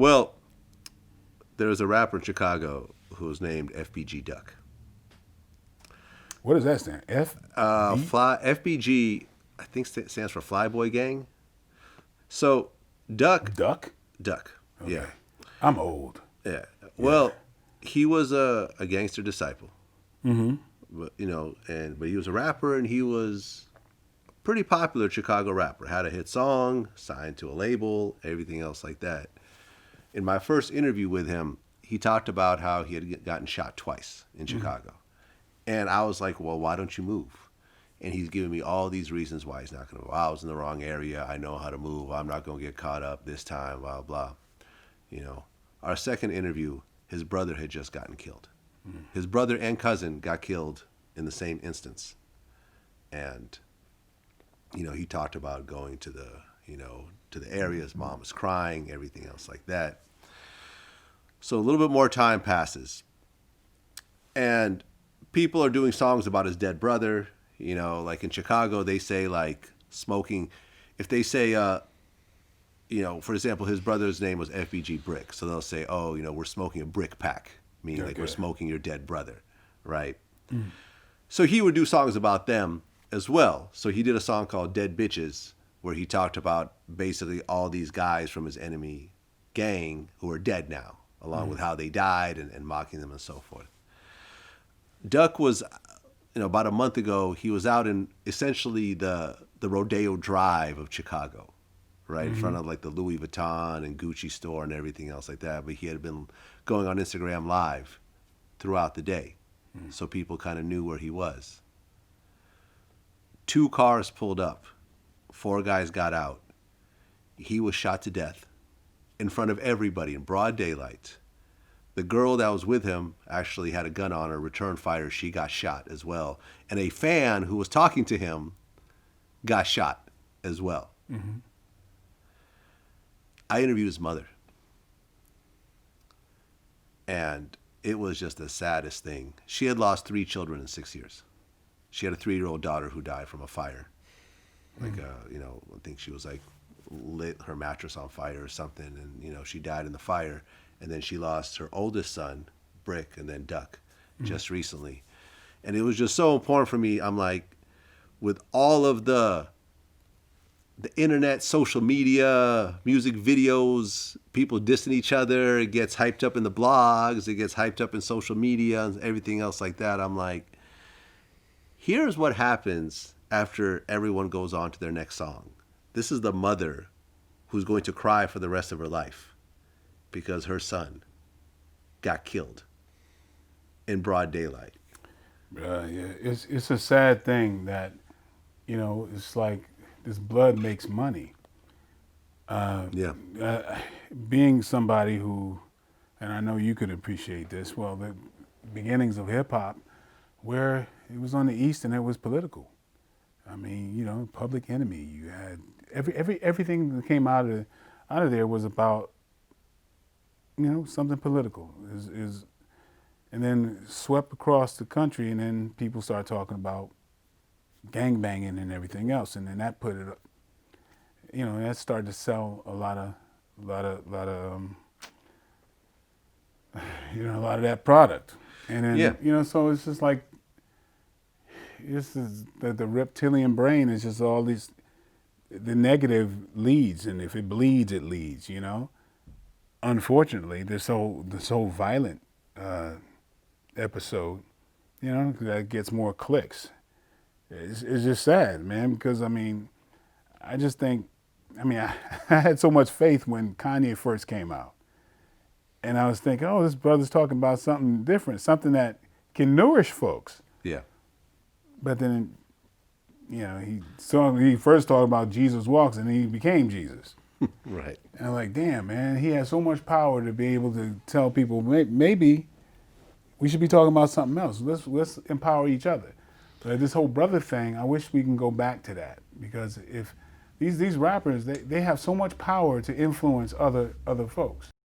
Well, there was a rapper in Chicago who was named FBG Duck. What does that stand? FB? FBG, I think stands for Flyboy Gang. So, Duck, Duck? Duck, Okay. yeah, I'm old. yeah. Yeah. Well, he was a gangster disciple, Mm-hmm. but but he was a rapper and he was a pretty popular Chicago rapper. Had a hit song, signed to a label, everything else like that. In my first interview with him, he talked about how he had gotten shot twice in Chicago. And I was like, well, why don't you move? And he's giving me all these reasons why he's not going to move. I was in the wrong area. I know how to move. I'm not going to get caught up this time, blah, blah. Our second interview, his brother had just gotten killed. His brother and cousin got killed in the same instance. And, he talked about going to the area. His mom was crying, everything else like that. So a little bit more time passes. And people are doing songs about his dead brother. Like in Chicago, they say like smoking. If they say, for example, his brother's name was FBG Brick. So they'll say, oh, we're smoking a brick pack, meaning like we're smoking your dead brother, right? So he would do songs about them as well. So he did a song called Dead Bitches where he talked about basically all these guys from his enemy gang who are dead now, along with how they died and mocking them and so forth. Duck was, about a month ago, he was out in essentially the Rodeo Drive of Chicago, right? In front of like the Louis Vuitton and Gucci store and everything else like that. But he had been going on Instagram Live throughout the day. So people kind of knew where he was. 2 cars pulled up. 4 guys got out. He was shot to death in front of everybody in broad daylight. The girl that was with him actually had a gun on her, return fire. She got shot as well. And a fan who was talking to him got shot as well. I interviewed his mother. And it was just the saddest thing. She had lost 3 children in 6 years. She had a 3-year-old daughter who died from a fire. Like, I think she was like lit her mattress on fire or something. And, she died in the fire. And then she lost her oldest son, Brick, and then Duck, just recently. And it was just so important for me. I'm like, with all of the internet, social media, music videos, people dissing each other, it gets hyped up in the blogs, it gets hyped up in social media and everything else like that. I'm like, here's what happens after everyone goes on to their next song. This is the mother who's going to cry for the rest of her life because her son got killed in broad daylight. Yeah, it's a sad thing that, it's like this blood makes money. Yeah. Being somebody who, and I know you could appreciate this, well, the beginnings of hip hop, where it was on the East and it was political. I mean, Public Enemy. You had everything that came out of there was about, something political. And then swept across the country, and then people start talking about gangbanging and everything else, and then that put it up. That started to sell a lot of that product. And then so it's just like this is the reptilian brain is just all these the negative leads, and if it bleeds, it leads. Unfortunately, the so violent episode, that gets more clicks. It's just sad, man, because I just think, I had so much faith when Kanye first came out. And I was thinking, oh, this brother's talking about something different, something that can nourish folks. Yeah. But then, he first talked about Jesus walks, and he became Jesus. Right. And I'm like, damn, man, he has so much power to be able to tell people, maybe we should be talking about something else. Let's empower each other. But this whole brother thing, I wish we can go back to that, because if these rappers, they have so much power to influence other folks.